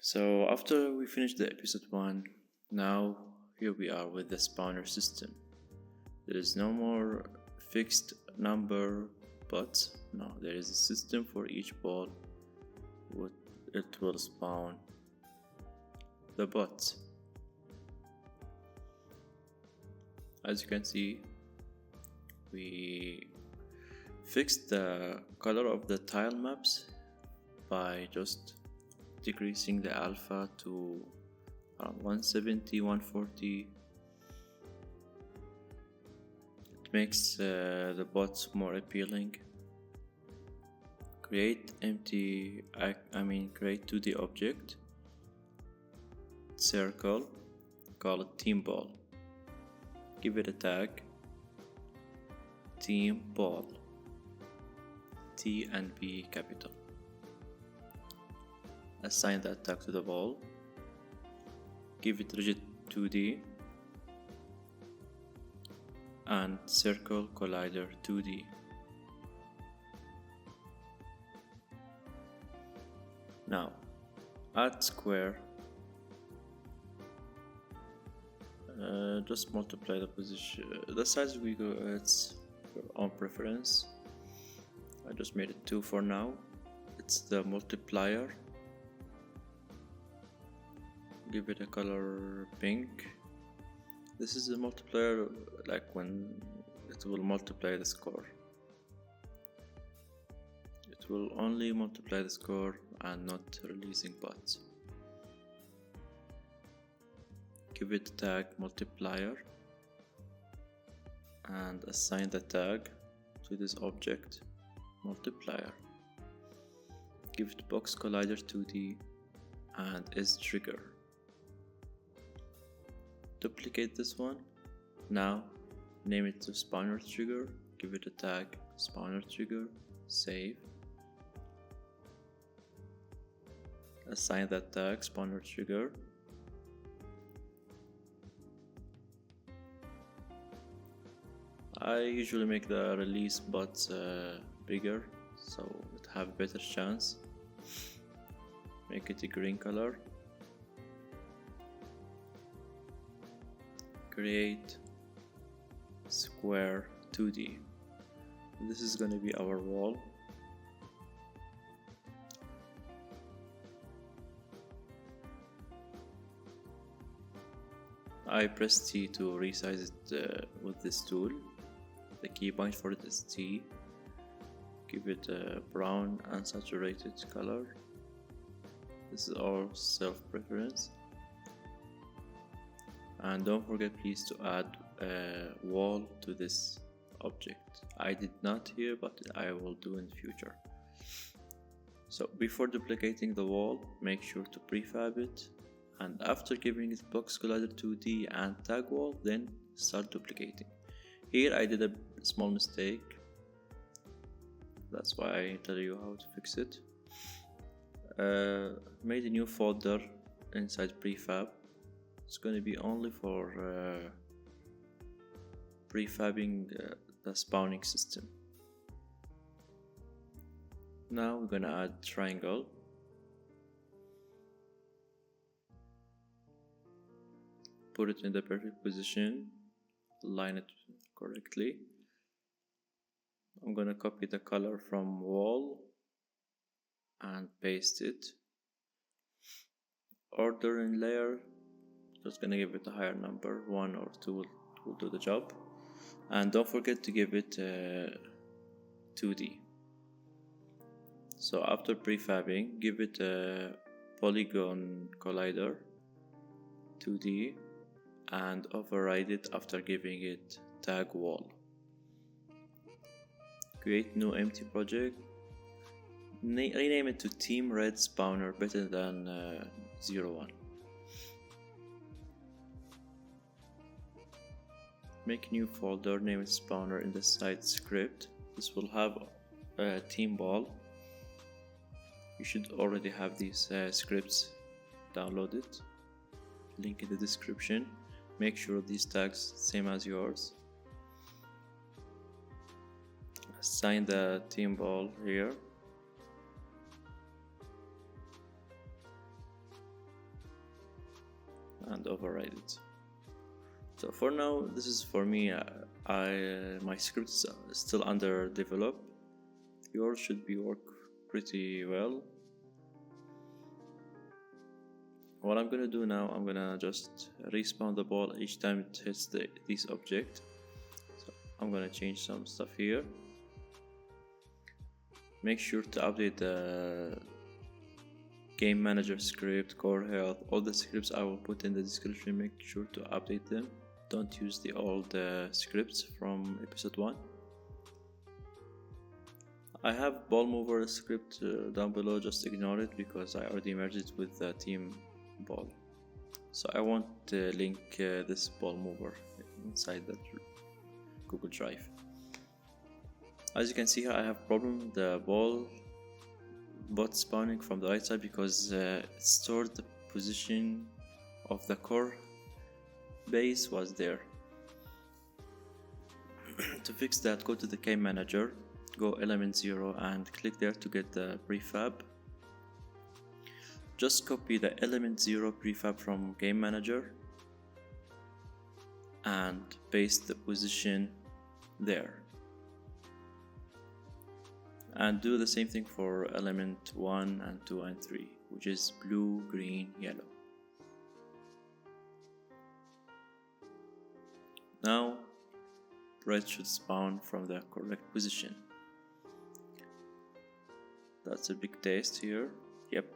So after we finished the episode 1, now here we are with the spawner system. There is no more fixed number bots. No, there is a system for each bot. It will spawn the bots. As you can see, we fixed the color of the tile maps by just decreasing the alpha to around 170, 140. It makes the bots more appealing. Create create 2D object, circle, call it team ball. Give it a tag, team ball, T and B capital. Assign that tag to the ball. Give it rigid 2D and circle collider 2D. Now add square. Just multiply the position, the size we go. It's your own preference. I just made it 2 for now. It's the multiplier. Give it a color pink. This is a multiplier, like when it will multiply the score. It will only multiply the score and not releasing bots. Give it tag multiplier and assign the tag to this object multiplier. Give it box collider 2D and is trigger. Duplicate this one. Now name it to spawner trigger. Give it a tag spawner trigger. Save. Assign that tag spawner trigger. I usually make the release bots bigger so it have better chance. Make it a green color. Create square 2D. This is gonna be our wall. I press T to resize it with this tool. The key point for it is T. Give it a brown unsaturated color. This is our self-preference. And don't forget please to add a wall to this object. I did not here, but I will do in the future. So before duplicating the wall, make sure to prefab it, and after giving it box collider 2D and tag wall, then start duplicating. Here I did a small mistake, that's why I tell you how to fix it. Made a new folder inside prefab. It's going to be only for prefabbing the spawning system. Now we're going to add triangle. Put it in the perfect position, align it correctly. I'm going to copy the color from wall and paste it. Order in layer, just gonna give it a higher number, 1 or 2 will do the job. And don't forget to give it 2D. So after prefabbing, give it a polygon collider 2D and override it after giving it tag wall. Create new empty project. Rename it to Team Red Spawner, better than 01. Make new folder, name it spawner in the site script. This will have a team ball. You should already have these scripts downloaded. Link in the description. Make sure these tags same as yours. Assign the team ball here. and override it. So for now, this is for me. My script is still under develop. Yours should be work pretty well. What I'm gonna do now, I'm gonna just respawn the ball each time it hits this object. So I'm gonna change some stuff here. Make sure to update the game manager script, core health, all the scripts I will put in the description. Make sure to update them. Don't use the old scripts from episode 1. I have ball mover script down below, just ignore it because I already merged it with the team ball. So I won't link this ball mover inside that Google Drive. As you can see here, I have problem the bot spawning from the right side because it stored the position of the core base was there. To fix that, go to the game manager, go element 0 and click there to get the prefab. Just copy the element 0 prefab from game manager and paste the position there. And do the same thing for element 1 and 2 and 3, which is blue, green, yellow. Now red should spawn from the correct position. That's a big test here. Yep,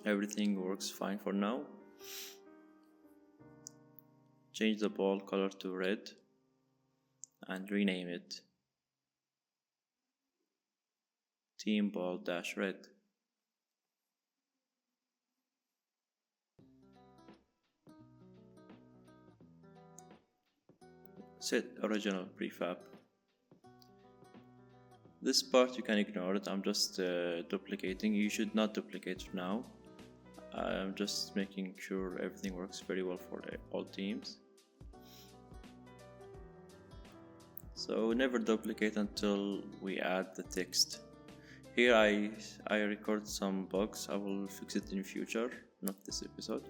everything works fine for now. Change the ball color to red and rename it team ball dash red. Set original prefab. This part you can ignore it, I'm just duplicating. You should not duplicate now. I'm just making sure everything works very well for all teams. So never duplicate until we add the text. Here I record some bugs. I will fix it in future, not this episode.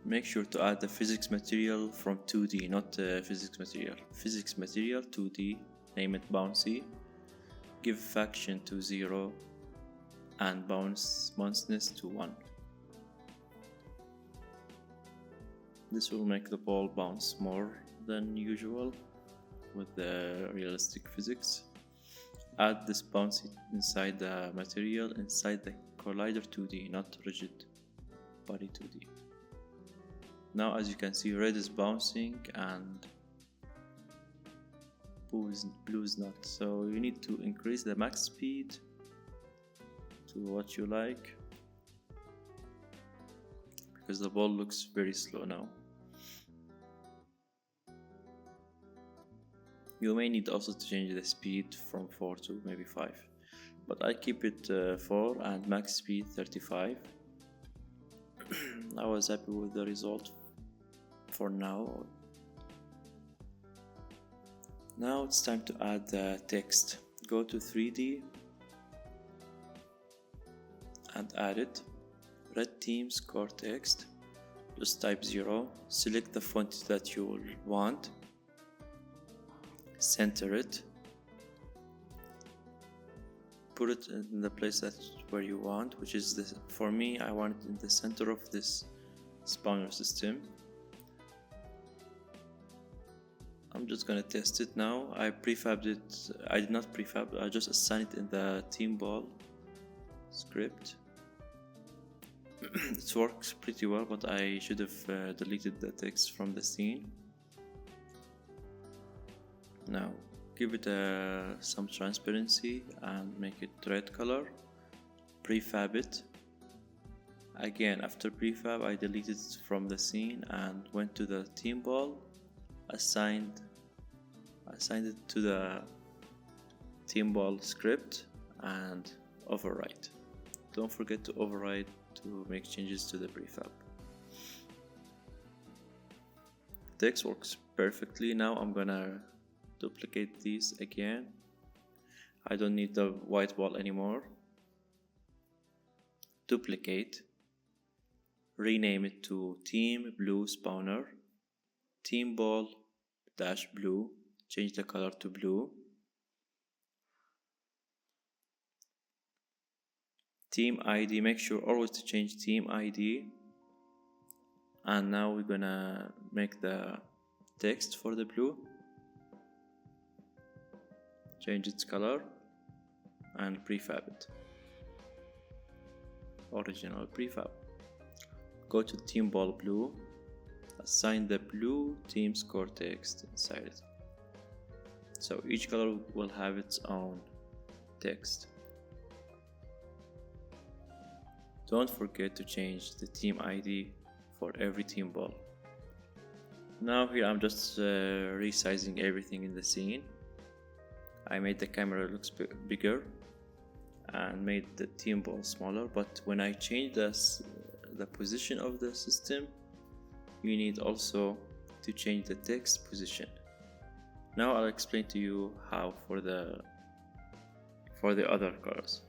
Make sure to add the physics material from 2D, not physics material. Physics material 2D, name it bouncy. Give faction to 0 and bounciness to 1. This will make the ball bounce more than usual with the realistic physics. Add this bouncy inside the material, inside the collider 2D, not rigid body 2D. Now as you can see, red is bouncing and blue is not. So you need to increase the max speed to what you like, because the ball looks very slow now. You may need also to change the speed from 4 to maybe 5, but I keep it 4 and max speed 35. I was happy with the result for now. Now it's time to add the text. Go to 3D and add it. Red team's core text. Just type 0. Select the font that you will want. Center it. Put it in the place that's where you want, which is this. For me, I want it in the center of this spawner system. I'm just gonna test it now. I prefabbed it. I did not prefab, I just assigned it in the team ball script. It works pretty well, but I should have deleted the text from the scene. Now give it some transparency and make it red color. Prefab it. Again, after prefab, I deleted it from the scene and went to the team ball. Assigned it to the team ball script and override. Don't forget to override to make changes to the prefab. Text works perfectly. Now I'm gonna duplicate these again. I don't need the white ball anymore. duplicate, rename it to Team Blue Spawner, Team Ball dash blue, change the color to blue, Team ID, make sure always to change Team ID, and now we're gonna make the text for the blue, change its color and prefab it, original prefab. Go to Team Ball Blue, assign the blue team score text inside it. So each color will have its own text. Don't forget to change the team ID for every team ball. Now here I'm just resizing everything in the scene. I made the camera looks bigger and made the team ball smaller, but when I change the position of the system, you need also to change the text position. Now I'll explain to you how for the other colors.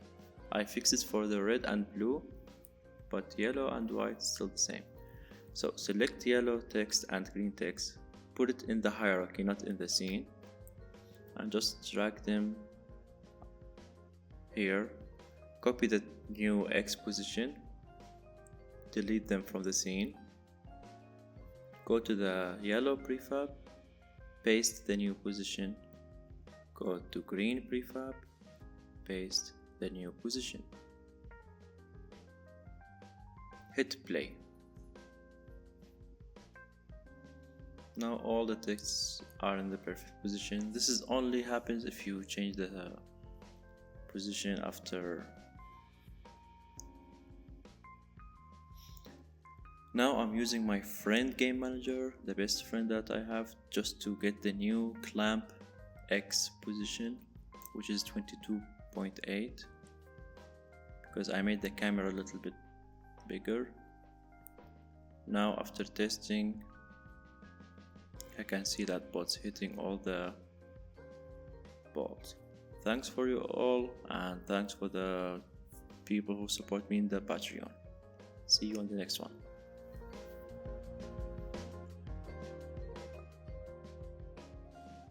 I fixed it for the red and blue, but yellow and white is still the same. So select yellow text and green text, put it in the hierarchy, not in the scene, and just drag them here. Copy the new X position, delete them from the scene, go to the yellow prefab, paste the new position, go to green prefab, paste the new position, hit play. Now all the texts are in the perfect position. This is only happens if you change the position after. Now I'm using my friend game manager, the best friend that I have, just to get the new clamp X position, which is 22.8, because I made the camera a little bit bigger. Now after testing, I can see that bot's hitting all the balls. Thanks for you all, and thanks for the people who support me in the Patreon. See you on the next one.